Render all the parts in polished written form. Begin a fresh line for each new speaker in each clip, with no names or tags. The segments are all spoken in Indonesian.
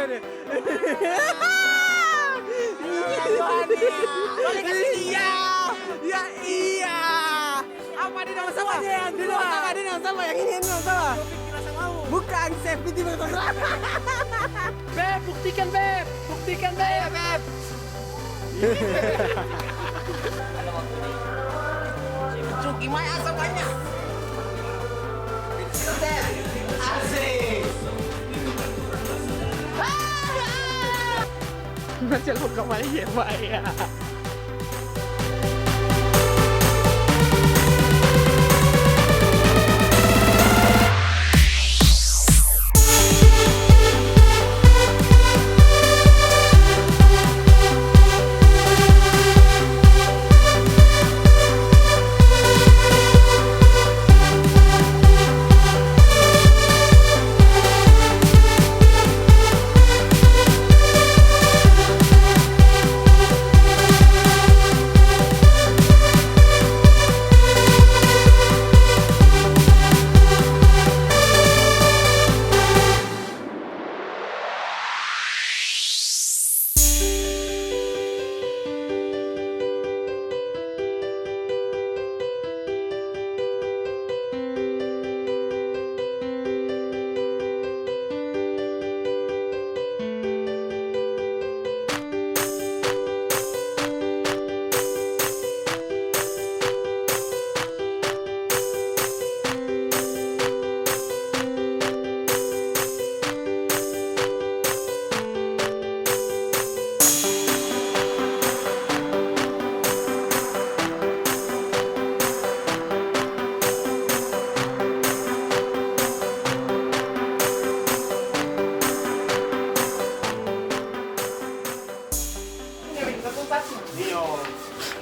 deh. Balik ke sini ya. Ya iya. Apa di dalam sama? Di dalam sama, di dalam sama. Yang ini yang dalam sama. Bukan safety di dalam sama.
Beb, buktikan Beb. Buktikan Beb.
Beb. Cuk, gimana asapannya? Asik.
Macam lo kembali ya, Pak ya.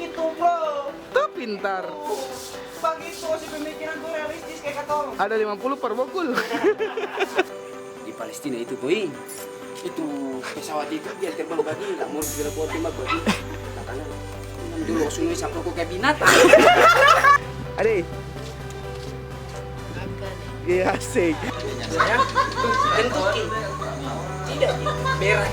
Itu bro.
Tuh pintar.
Begitu si pemikiran tuh realistis kayak kata orang.
Ada 50 per bokul.
Di Palestina itu boy, itu pesawat itu dia terbang bagi nggak mau direbut cuma bagi karena dulu sungai sapu kayak binatang.
Ade. Iya asik.
Ya, bentuknya tidak merah.